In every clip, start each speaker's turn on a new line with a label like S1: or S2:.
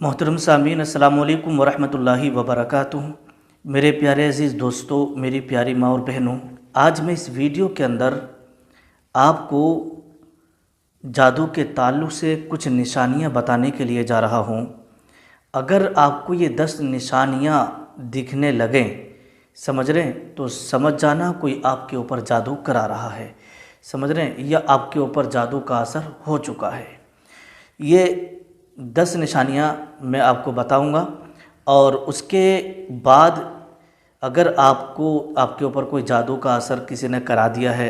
S1: मोहतरम सामीन अस्सलाम वालेकुम वरहमतुल्लाहि वबरकातुहू। मेरे प्यारे अज़ीज़ दोस्तों, मेरी प्यारी माँ और बहनों, आज मैं इस वीडियो के अंदर आपको जादू के ताल्लुक़ से कुछ निशानियाँ बताने के लिए जा रहा हूँ। अगर आपको ये 10 निशानियाँ दिखने लगें, समझ रहे हैं, तो समझ जाना कोई आपके ऊपर जादू करा रहा है। समझ रहे हैं, या आपके ऊपर जादू का असर हो चुका है। ये 10 निशानियाँ मैं आपको बताऊंगा और उसके बाद अगर आपके ऊपर कोई जादू का असर किसी ने करा दिया है,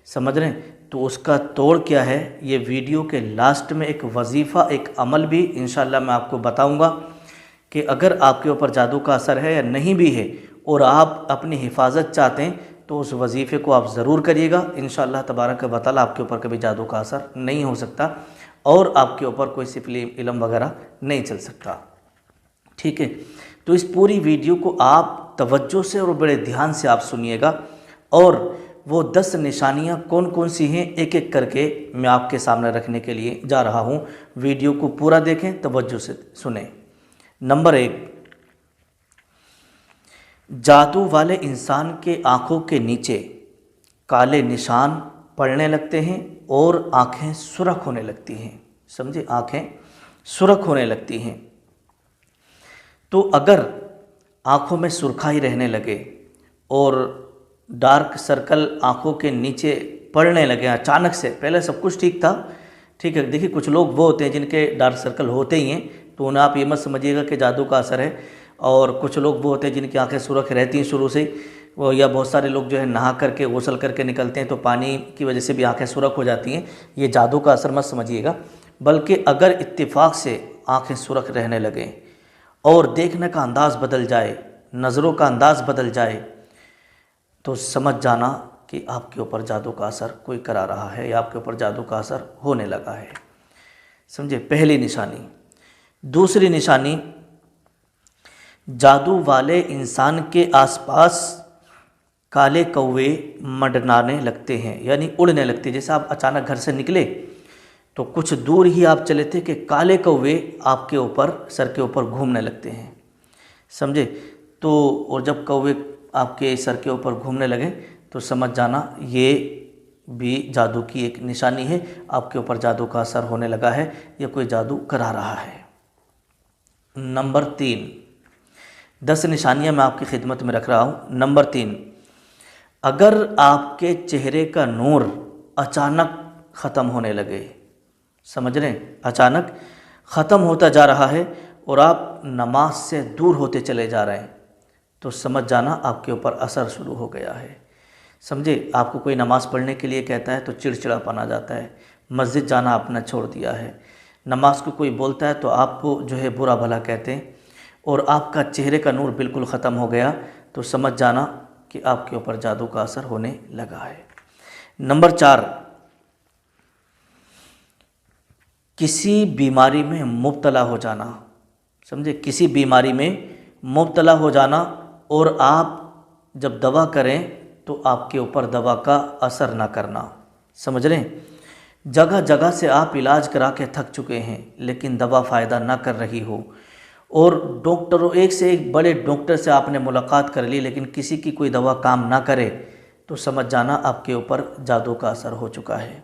S1: समझ रहे हैं, तो उसका तोड़ क्या है, ये वीडियो के लास्ट में एक वजीफ़ा, एक अमल भी इंशाल्लाह मैं आपको बताऊंगा कि अगर आपके ऊपर जादू का असर है या नहीं भी है और आप अपनी हिफाजत चाहते हैं तो उस वजीफ़े को आप ज़रूर करिएगा। इंशाल्लाह तबारक व तआला आपके ऊपर कभी जादू का असर नहीं हो सकता और आपके ऊपर कोई सिफली इल्म वगैरह नहीं चल सकता। ठीक है, तो इस पूरी वीडियो को आप तवज्जो से और बड़े ध्यान से आप सुनिएगा और वो 10 निशानियाँ कौन कौन सी हैं एक एक करके मैं आपके सामने रखने के लिए जा रहा हूँ। वीडियो को पूरा देखें, तवज्जो से सुने। नंबर 1, जादू वाले इंसान के आँखों के नीचे काले निशान पड़ने लगते हैं और आँखें सुर्ख होने लगती हैं। समझे, आँखें सुर्ख होने लगती हैं। तो अगर आँखों में सुर्खाई रहने लगे और डार्क सर्कल आँखों के नीचे पड़ने लगे अचानक से, पहले सब कुछ ठीक था, ठीक है, देखिए कुछ लोग वो होते हैं जिनके डार्क सर्कल होते ही हैं, तो उन्हें आप ये मत समझिएगा कि जादू का असर है। और कुछ लोग वो होते हैं जिनकी आँखें सुर्ख रहती हैं शुरू से ही, वो या बहुत सारे लोग जो है नहा करके गुस्ल करके निकलते हैं तो पानी की वजह से भी आँखें सुर्ख हो जाती हैं। ये जादू का असर मत समझिएगा, बल्कि अगर इत्तेफाक से आँखें सुर्ख रहने लगें और देखने का अंदाज़ बदल जाए, नज़रों का अंदाज़ बदल जाए, तो समझ जाना कि आपके ऊपर जादू का असर कोई करा रहा है या आपके ऊपर जादू का असर होने लगा है। समझे, पहली निशानी। दूसरी निशानी, जादू वाले इंसान के आसपास काले कौवे मंडराने लगते हैं, यानी उड़ने लगते हैं। जैसे आप अचानक घर से निकले तो कुछ दूर ही आप चले थे कि काले कौवे आपके ऊपर, सर के ऊपर घूमने लगते हैं। समझे, तो और जब कौवे आपके सर के ऊपर घूमने लगे तो समझ जाना ये भी जादू की एक निशानी है, आपके ऊपर जादू का असर होने लगा है या कोई जादू करा रहा है। नंबर 3, 10 निशानियां मैं आपकी खिदमत में रख रहा हूँ। नंबर 3, अगर आपके चेहरे का नूर अचानक ख़त्म होने लगे, समझ रहे हैं, अचानक ख़त्म होता जा रहा है और आप नमाज से दूर होते चले जा रहे हैं, तो समझ जाना आपके ऊपर असर शुरू हो गया है। समझे, आपको कोई नमाज़ पढ़ने के लिए कहता है तो चिड़चिड़ापन आ जाता है, मस्जिद जाना आपने छोड़ दिया है, नमाज को कोई बोलता है तो आपको जो है बुरा भला कहते हैं और आपका चेहरे का नूर बिल्कुल ख़त्म हो गया, तो समझ जाना कि आपके ऊपर जादू का असर होने लगा है। नंबर 4, किसी बीमारी में मुब्तला हो जाना। समझे, किसी बीमारी में मुब्तला हो जाना और आप जब दवा करें तो आपके ऊपर दवा का असर ना करना। समझ रहे हैं, जगह जगह से आप इलाज करा के थक चुके हैं लेकिन दवा फ़ायदा ना कर रही हो और डॉक्टरों, एक से एक बड़े डॉक्टर से आपने मुलाकात कर ली लेकिन किसी की कोई दवा काम ना करे, तो समझ जाना आपके ऊपर जादू का असर हो चुका है।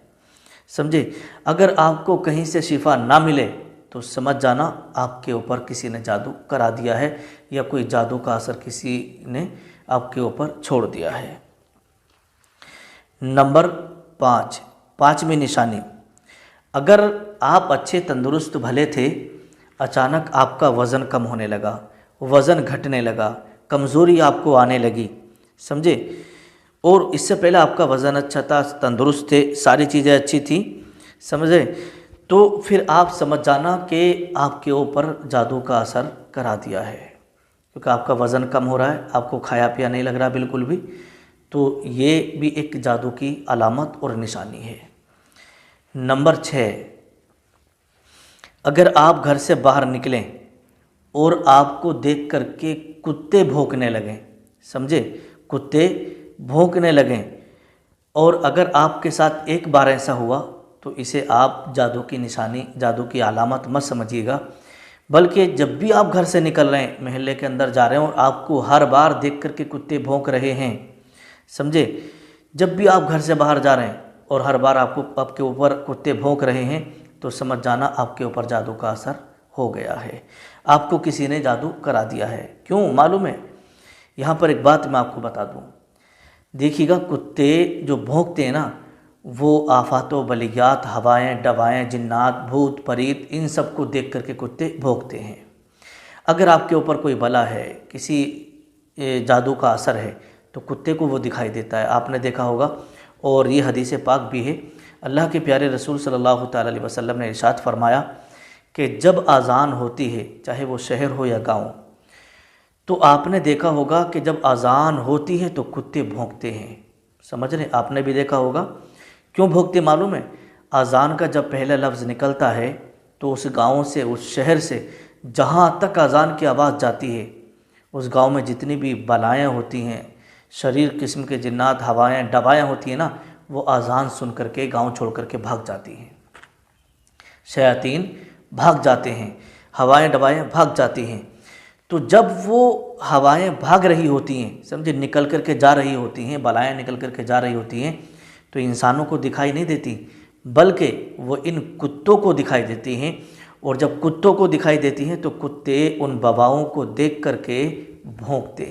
S1: समझे, अगर आपको कहीं से शिफा ना मिले तो समझ जाना आपके ऊपर किसी ने जादू करा दिया है या कोई जादू का असर किसी ने आपके ऊपर छोड़ दिया है। नंबर 5, 5वीं निशानी, अगर आप अच्छे तंदुरुस्त भले थे, अचानक आपका वज़न कम होने लगा, वज़न घटने लगा, कमज़ोरी आपको आने लगी। समझे, और इससे पहले आपका वज़न अच्छा था, तंदुरुस्त थे, सारी चीज़ें अच्छी थी, समझे, तो फिर आप समझ जाना कि आपके ऊपर जादू का असर करा दिया है, क्योंकि आपका वज़न कम हो रहा है, आपको खाया पिया नहीं लग रहा बिल्कुल भी, तो ये भी एक जादू की अलामत और निशानी है। नंबर 6, अगर आप घर से बाहर निकलें और आपको देख कर के कुत्ते भौंकने लगें, समझे, कुत्ते भौंकने लगें, और अगर आपके साथ एक बार ऐसा हुआ तो इसे आप जादू की निशानी, जादू की अलामत मत समझिएगा, बल्कि जब भी आप घर से निकल रहे हैं, मोहल्ले के अंदर जा रहे हैं और आपको हर बार देख कर के कुत्ते भौंक रहे हैं, समझे, जब भी आप घर से बाहर जा रहे हैं और हर बार आपके ऊपर कुत्ते भौंक रहे हैं, तो समझ जाना आपके ऊपर जादू का असर हो गया है, आपको किसी ने जादू करा दिया है। क्यों मालूम है? यहाँ पर एक बात मैं आपको बता दूँ, देखिएगा, कुत्ते जो भौंकते हैं ना, वो आफात व बलियात, हवाएं, दवाएं, जिन्नात, भूत परीत, इन सब को देख करके कुत्ते भौंकते हैं। अगर आपके ऊपर कोई बला है, किसी जादू का असर है, तो कुत्ते को वो दिखाई देता है, आपने देखा होगा। और ये हदीस पाक भी है, अल्लाह के प्यारे रसूल सल्लल्लाहु ताला अलैहि वसल्लम ने इरशाद फरमाया कि जब अज़ान होती है, चाहे वो शहर हो या गाँव, तो आपने देखा होगा कि जब अज़ान होती है तो कुत्ते भौंकते हैं। समझ रहे? आपने भी देखा होगा। क्यों भौंकते मालूम है? अज़ान का जब पहला लफ्ज़ निकलता है तो उस गांव से, उस शहर से जहां तक अज़ान की आवाज़ जाती है, उस गांव में जितनी भी बलाएँ होती हैं, शरीर किस्म के जिन्नात, हवाएं, दवाएँ होती हैं ना, वो अज़ान सुन करके गाँव छोड़ करके भाग जाती हैं। शयातीन भाग जाते हैं, हवाएं दवाएँ भाग जाती हैं। तो जब वो हवाएं भाग रही होती हैं, समझे, निकल कर के जा रही होती हैं, बलाएँ निकल कर के जा रही होती हैं, तो इंसानों को दिखाई नहीं देती, बल्कि वो इन कुत्तों को दिखाई देती हैं। और जब कुत्तों को दिखाई देती हैं तो कुत्ते उन बवाओं को देख कर के भौंकते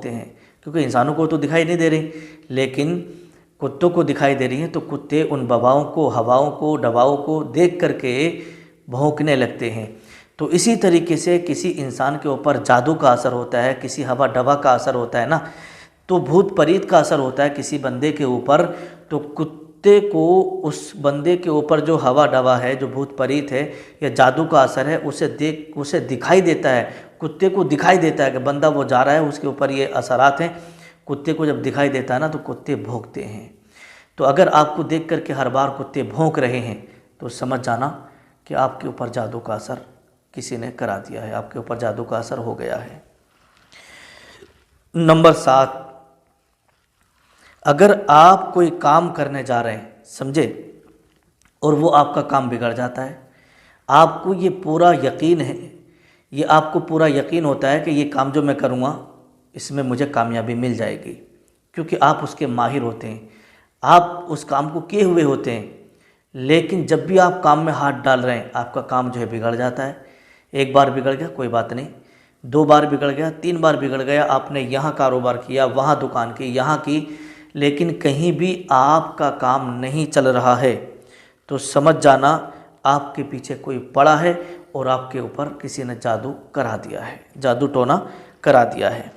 S1: हैं, क्योंकि इंसानों को तो दिखाई नहीं दे रही, लेकिन कुत्तों को दिखाई दे रही हैं, तो कुत्ते उन बवाओं को, हवाओं को, दवाओं को देख कर के भौंकने लगते हैं। तो इसी तरीके से किसी इंसान के ऊपर जादू का असर होता है, किसी हवा दवा का असर होता है ना, तो भूत परीत का असर होता है किसी बंदे के ऊपर, तो कुत्ते को उस बंदे के ऊपर जो हवा दवा है, जो भूत परीत है या जादू का असर है, उसे दिखाई देता है, कुत्ते को दिखाई देता है कि बंदा वो जा रहा है, उसके ऊपर ये असरात हैं। कुत्ते को जब दिखाई देता है ना, तो कुत्ते भौंकते हैं। तो अगर आपको देख कर के हर बार कुत्ते भौंक रहे हैं, तो समझ जाना कि आपके ऊपर जादू का असर किसी ने करा दिया है, आपके ऊपर जादू का असर हो गया है। नंबर 7, अगर आप कोई काम करने जा रहे हैं, समझे, और वो आपका काम बिगड़ जाता है, आपको ये पूरा यकीन है, ये आपको पूरा यकीन होता है कि ये काम जो मैं करूँगा इसमें मुझे कामयाबी मिल जाएगी, क्योंकि आप उसके माहिर होते हैं, आप उस काम को किए हुए होते हैं। लेकिन जब भी आप काम में हाथ डाल रहे हैं, आपका काम जो है बिगड़ जाता है। एक बार बिगड़ गया कोई बात नहीं, 2 बार बिगड़ गया, 3 बार बिगड़ गया, आपने यहाँ कारोबार किया, वहाँ दुकान की, यहाँ की, लेकिन कहीं भी आपका काम नहीं चल रहा है, तो समझ जाना आपके पीछे कोई पड़ा है और आपके ऊपर किसी ने जादू करा दिया है, जादू टोना करा दिया है।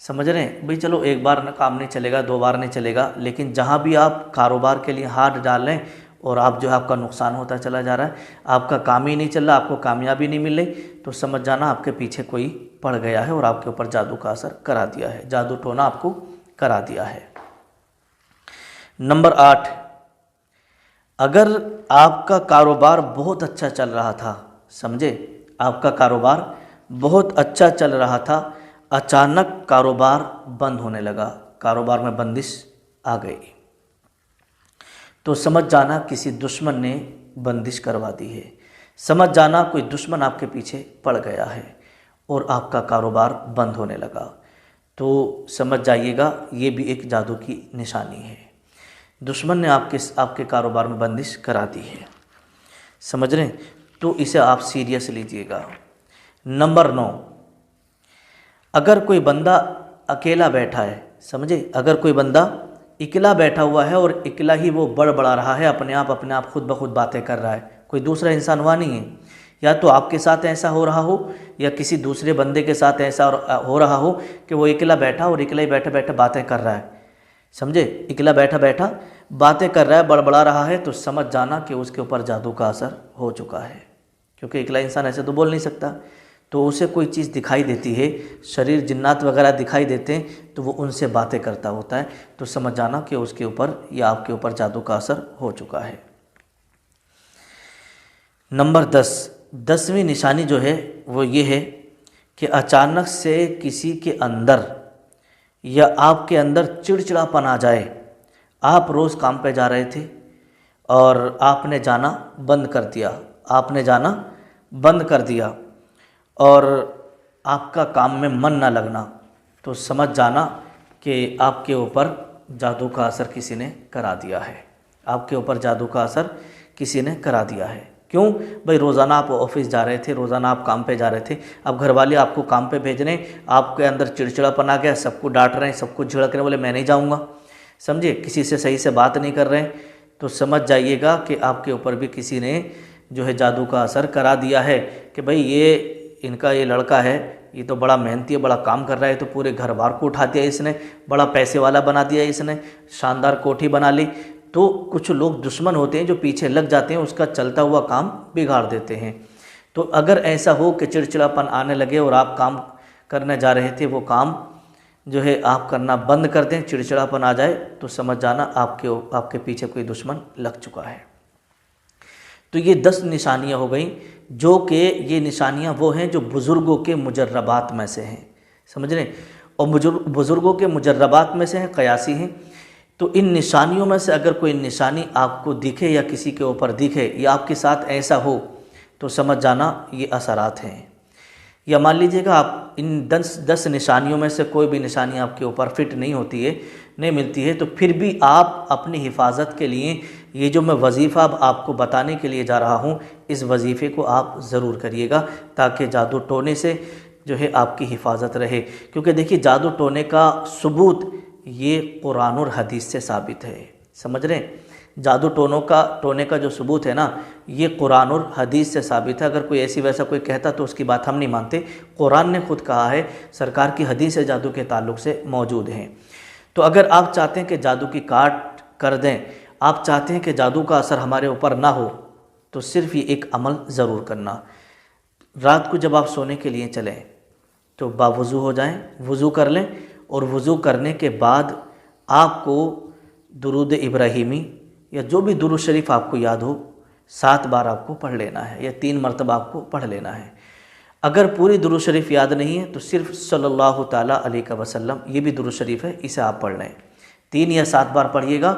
S1: समझ रहे हैं भाई? चलो एक बार ना काम नहीं चलेगा, 2 बार नहीं चलेगा, लेकिन जहाँ भी आप कारोबार के लिए हाथ डाल रहे हैं और आप जो है आपका नुकसान होता चला जा रहा है, आपका काम ही नहीं चल रहा, आपको कामयाबी नहीं मिल रही, तो समझ जाना आपके पीछे कोई पड़ गया है और आपके ऊपर जादू का असर करा दिया है, जादू टोना आपको करा दिया है। नंबर 8, अगर आपका कारोबार बहुत अच्छा चल रहा था, समझे, आपका कारोबार बहुत अच्छा चल रहा था, अचानक कारोबार बंद होने लगा, कारोबार में बंदिश आ गई, तो समझ जाना किसी दुश्मन ने बंदिश करवा दी है, समझ जाना कोई दुश्मन आपके पीछे पड़ गया है और आपका कारोबार बंद होने लगा। तो समझ जाइएगा ये भी एक जादू की निशानी है, दुश्मन ने आपके कारोबार में बंदिश करा दी है। समझ रहे हैं? तो इसे आप सीरियस लीजिएगा। नंबर 9, अगर कोई बंदा अकेला बैठा है, समझे, अगर कोई बंदा अकेला बैठा हुआ है और अकेला ही वो बड़बड़ा रहा है, अपने आप खुद ब खुद बातें कर रहा है, कोई दूसरा इंसान वहाँ नहीं है, या तो आपके साथ ऐसा हो रहा हो या किसी दूसरे बंदे के साथ ऐसा हो रहा हो कि वो अकेला बैठा और अकेला ही बैठे बैठे बातें कर रहा है, समझे, अकेला बैठा बैठा बातें कर रहा है, बड़बड़ा रहा है, तो समझ जाना कि उसके ऊपर जादू का असर हो चुका है, क्योंकि अकेला इंसान ऐसे तो बोल नहीं सकता, तो उसे कोई चीज़ दिखाई देती है, शरीर जिन्नात वगैरह दिखाई देते हैं, तो वो उनसे बातें करता होता है, तो समझ जाना कि उसके ऊपर या आपके ऊपर जादू का असर हो चुका है। नंबर 10, 10वीं निशानी जो है वो ये है कि अचानक से किसी के अंदर या आपके अंदर चिड़चिड़ापन आ जाए। आप रोज़ काम पे जा रहे थे और आपने जाना बंद कर दिया, आपने जाना बंद कर दिया और आपका काम में मन ना लगना, तो समझ जाना कि आपके ऊपर जादू का असर किसी ने करा दिया है। आपके ऊपर जादू का असर किसी ने करा दिया है। क्यों भाई? रोज़ाना आप ऑफिस जा रहे थे, रोज़ाना आप काम पे जा रहे थे, अब घर वाले आपको काम पे भेज रहे हैं, आपके अंदर चिड़चिड़ापन आ गया, सबको डांट रहे हैं, सबको झिड़क रहे हैं, बोले मैं नहीं जाऊँगा, समझे, किसी से सही से बात नहीं कर रहे हैं, तो समझ जाइएगा कि आपके ऊपर भी किसी ने जो है जादू का असर करा दिया है कि भाई ये लड़का है, ये तो बड़ा मेहनती है, बड़ा काम कर रहा है, तो पूरे घर बार को उठा दिया इसने, बड़ा पैसे वाला बना दिया इसने, शानदार कोठी बना ली। तो कुछ लोग दुश्मन होते हैं जो पीछे लग जाते हैं, उसका चलता हुआ काम बिगाड़ देते हैं। तो अगर ऐसा हो कि चिड़चिड़ापन आने लगे और आप काम करने जा रहे थे, वो काम जो है आप करना बंद कर दें, चिड़चिड़ापन आ जाए, तो समझ जाना आपके पीछे कोई दुश्मन लग चुका है। तो ये 10 निशानियाँ हो गई, जो कि ये निशानियाँ वो हैं जो बुज़ुर्गों के मुजर्रबात में से हैं, समझ रहे हैं, और बुज़ुर्गों के मुजर्रबात में से हैं, क़यासी हैं। तो इन निशानियों में से अगर कोई निशानी आपको दिखे या किसी के ऊपर दिखे या आपके साथ ऐसा हो, तो समझ जाना ये असरात हैं। या मान लीजिएगा आप इन 10 निशानियों में से कोई भी निशानी आपके ऊपर फिट नहीं होती है, नहीं मिलती है, तो फिर भी आप अपनी हिफाजत के लिए ये जो मैं वजीफ़ा आपको बताने के लिए जा रहा हूँ, इस वजीफ़े को आप ज़रूर करिएगा, ताकि जादू टोने से जो है आपकी हिफाजत रहे। क्योंकि देखिए, जादू टोने का सबूत ये कुरान और हदीस से साबित है, समझ रहे हैं। जादू टोने का जो सबूत है ना, ये कुरान और हदीस से साबित है। अगर कोई ऐसी वैसा कोई कहता तो उसकी बात हम नहीं मानते, कुरान ने खुद कहा है, सरकार की हदीस जादू के ताल्लुक़ से मौजूद हैं। तो अगर आप चाहते हैं कि जादू की काट कर दें, आप चाहते हैं कि जादू का असर हमारे ऊपर ना हो, तो सिर्फ ये एक अमल ज़रूर करना। रात को जब आप सोने के लिए चलें तो बावुज़ू हो जाएं, वज़ू कर लें, और वज़ू करने के बाद आपको दुरूद इब्राहीमी या जो भी दुरूद शरीफ आपको याद हो 7 बार आपको पढ़ लेना है, या 3 मरतबा आपको पढ़ लेना है। अगर पूरी दुरूद शरीफ याद नहीं है तो सिर्फ सल्लल्लाहु ताला अलैहि वसल्लम, ये भी दुरूद शरीफ है, इसे आप पढ़ लें, 3 या 7 बार पढ़िएगा।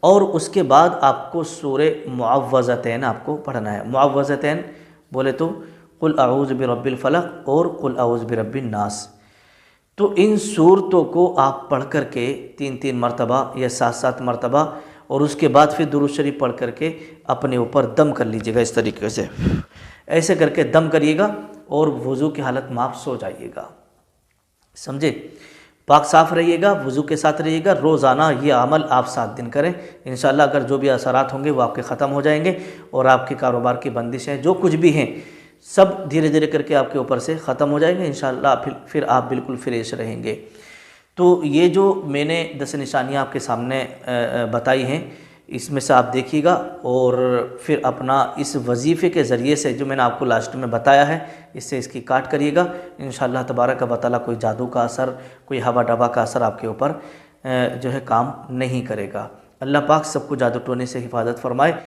S1: और उसके बाद आपको सूरे मुअव्वज़तैन आपको पढ़ना है। मुअव्वज़तैन बोले तो कुल अऊज़ु बिरब्बिल फलक और कुल अऊज़ु बिरब्बिन नास। तो इन सूरतों को आप पढ़ कर के 3-3 मरतबा या 7-7 मरतबा, और उसके बाद फिर दुरूद शरीफ पढ़ करके अपने ऊपर दम कर लीजिएगा, इस तरीके से ऐसे करके दम करिएगा, और वज़ू की हालत में आप सो जाइएगा, समझे। पाक साफ़ रहिएगा, वज़ू के साथ रहिएगा। रोज़ाना ये अमल आप 7 दिन करें, इंशाअल्लाह अगर जो भी असरात होंगे वो आपके ख़त्म हो जाएंगे, और आपके कारोबार की बंदिशें जो कुछ भी हैं सब धीरे धीरे करके आपके ऊपर से ख़त्म हो जाएंगे इंशाअल्लाह। फिर आप बिल्कुल फ्रेश रहेंगे। तो ये जो मैंने 10 निशानियाँ आपके सामने बताई हैं, इसमें से आप देखिएगा, और फिर अपना इस वजीफ़े के ज़रिए से जो मैंने आपको लास्ट में बताया है, इससे इसकी काट करिएगा। इंशाअल्लाह तबारक व तआला कोई जादू का असर, कोई हवा डबा का असर आपके ऊपर जो है काम नहीं करेगा। अल्लाह पाक सबको जादू टोने से हिफाजत फरमाए।